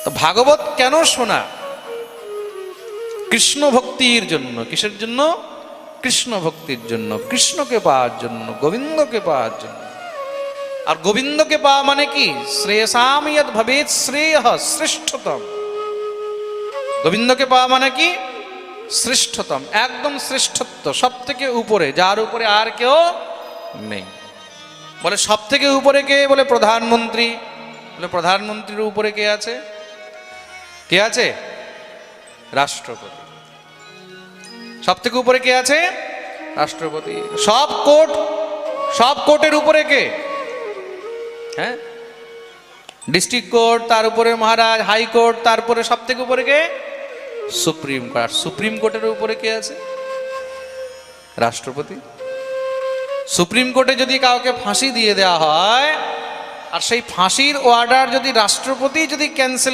তো ভাগবত কেন শোনা? কৃষ্ণ ভক্তির জন্য। কিসের জন্য? কৃষ্ণ ভক্তির জন্য, কৃষ্ণকে পাওয়ার জন্য, গোবিন্দকে পাওয়ার জন্য। আর গোবিন্দকে পাওয়া মানে কি? শ্রেয়সাম ইয়ৎ ভবেৎ শ্রেয়ঃ, শ্রেষ্ঠতম। গোবিন্দকে পাওয়া মানে কি? শ্রেষ্ঠতম, একদম শ্রেষ্ঠত্ব, সব থেকে উপরে, যার উপরে আর কেউ নেই। বলে সব থেকে উপরে কে? বলে প্রধানমন্ত্রী। বলে প্রধানমন্ত্রীর উপরে কে আছে? কে আছে? রাষ্ট্রপতি। সব থেকে উপরে কে আছে? রাষ্ট্রপতি। সব কোর্ট, সব কোর্টের উপরে কে? হ্যাঁ, ডিস্ট্রিক্ট কোর্ট, তার উপরে মহারাজ, হাইকোর্ট, তারপরে সব থেকে উপরে কে? Supreme court. সুপ্রিম কোর্টের উপরে কে আছে? রাষ্ট্রপতি। সুপ্রিম কোর্টে যদি কাউকে ফাঁসি দিয়ে দেওয়া হয়, আর সেই ফাঁসির অর্ডার যদি রাষ্ট্রপতি যদি ক্যান্সেল